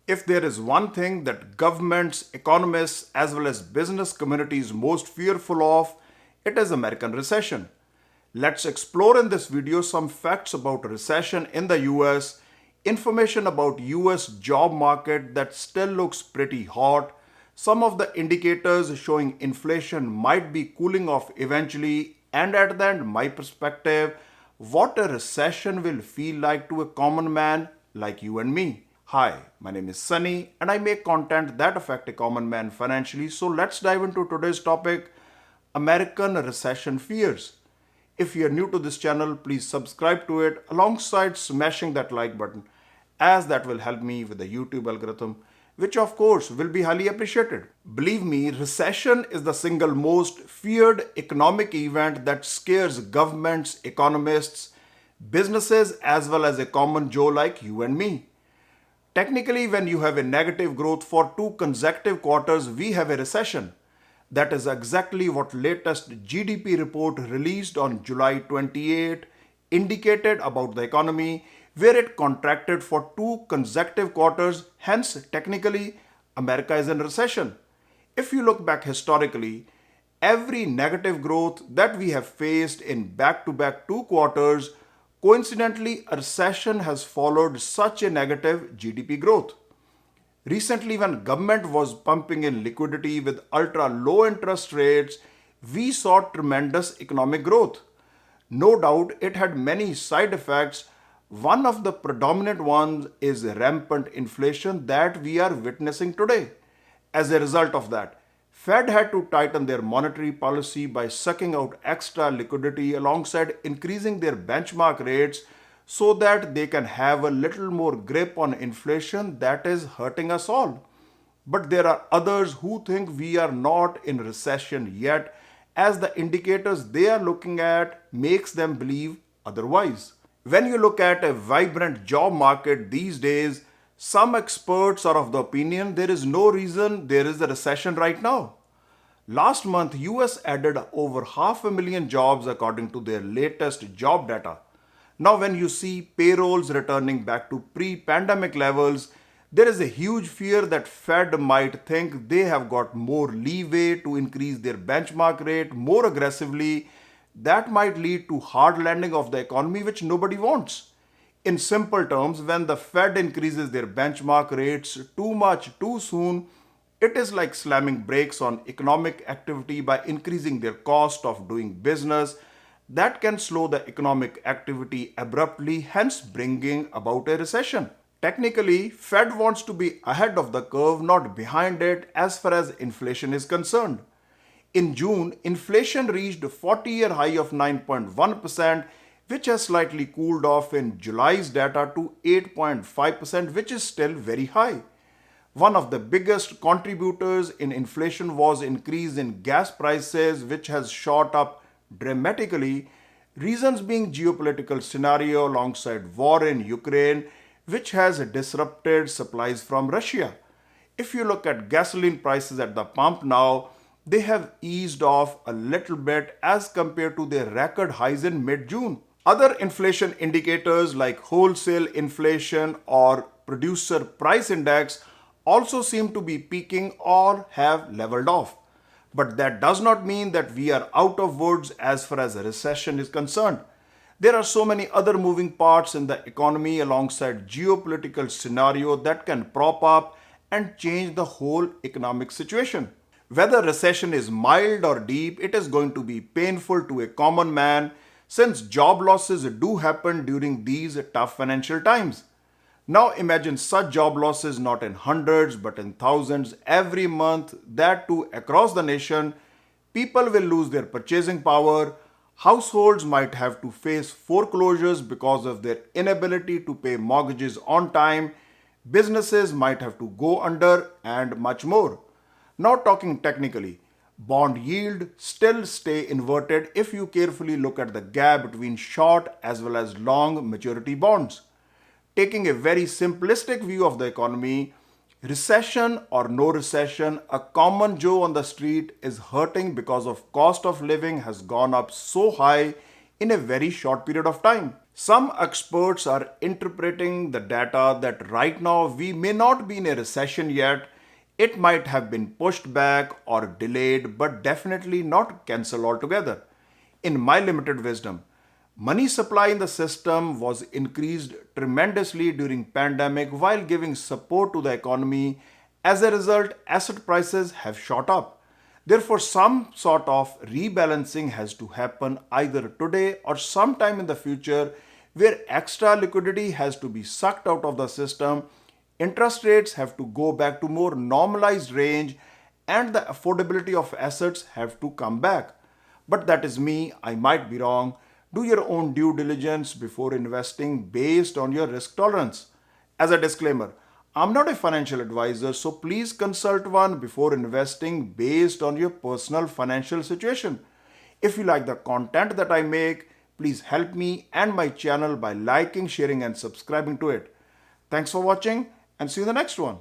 If there is one thing that governments, economists, as well as business communities most fearful of, it is American recession. Let's explore in this video some facts about recession in the US, information about US job market that still looks pretty hot, some of the indicators showing inflation might be cooling off eventually, and at the end my perspective, what a recession will feel like to a common man like you and me. Hi, my name is Sunny and I make content that affect a common man financially. So let's dive into today's topic, American recession fears. If you are new to this channel, please subscribe to it alongside smashing that like button as that will help me with the YouTube algorithm, which of course will be highly appreciated. Believe me, recession is the single most feared economic event that scares governments, economists, businesses as well as a common Joe like you and me. Technically, when you have a negative growth for two consecutive quarters, we have a recession. That is exactly what latest GDP report released on July 28 indicated about the economy, where it contracted for two consecutive quarters. Hence, technically, America is in recession. If you look back historically, every negative growth that we have faced in back-to-back two quarters, coincidentally, a recession has followed such a negative GDP growth. Recently, when government was pumping in liquidity with ultra low interest rates, we saw tremendous economic growth. No doubt it had many side effects. One of the predominant ones is rampant inflation that we are witnessing today. As a result of that, Fed had to tighten their monetary policy by sucking out extra liquidity alongside increasing their benchmark rates so that they can have a little more grip on inflation that is hurting us all. But there are others who think we are not in recession yet, as the indicators they are looking at makes them believe otherwise. When you look at a vibrant job market these days, some experts are of the opinion there is no reason there is a recession right now. Last month, US added over 500,000 jobs according to their latest job data. Now, when you see payrolls returning back to pre-pandemic levels, there is a huge fear that Fed might think they have got more leeway to increase their benchmark rate more aggressively. That might lead to hard landing of the economy, which nobody wants. In simple terms, when the Fed increases their benchmark rates too much too soon, it is like slamming brakes on economic activity by increasing their cost of doing business. That can slow the economic activity abruptly, hence bringing about a recession. Technically, Fed wants to be ahead of the curve, not behind it as far as inflation is concerned. In June, inflation reached a 40-year high of 9.1%, which has slightly cooled off in July's data to 8.5%, which is still very high. One of the biggest contributors in inflation was increase in gas prices, which has shot up dramatically, reasons being geopolitical scenario alongside war in Ukraine, which has disrupted supplies from Russia. If you look at gasoline prices at the pump now, they have eased off a little bit as compared to their record highs in mid-June. Other inflation indicators like wholesale inflation or producer price index also seem to be peaking or have leveled off. But that does not mean that we are out of woods as far as a recession is concerned. There are so many other moving parts in the economy alongside geopolitical scenario that can prop up and change the whole economic situation. Whether recession is mild or deep, it is going to be painful to a common man since job losses do happen during these tough financial times. Now imagine such job losses not in hundreds but in thousands every month, that too across the nation. People will lose their purchasing power. Households might have to face foreclosures because of their inability to pay mortgages on time. Businesses might have to go under and much more. Now talking technically, bond yield still stay inverted if you carefully look at the gap between short as well as long maturity bonds. Taking a very simplistic view of the economy, recession or no recession, a common Joe on the street is hurting because of cost of living has gone up so high, in a very short period of time. Some experts are interpreting the data that right now we may not be in a recession yet. It might have been pushed back or delayed, but definitely not cancelled altogether. In my limited wisdom, money supply in the system was increased tremendously during pandemic while giving support to the economy. As a result, asset prices have shot up. Therefore, some sort of rebalancing has to happen either today or sometime in the future where extra liquidity has to be sucked out of the system, interest rates have to go back to more normalized range, and the affordability of assets have to come back. But that is me, I might be wrong. Do your own due diligence before investing based on your risk tolerance. As a disclaimer, I'm not a financial advisor, so please consult one before investing based on your personal financial situation. If you like the content that I make, please help me and my channel by liking, sharing, and subscribing to it. Thanks for watching and see you in the next one.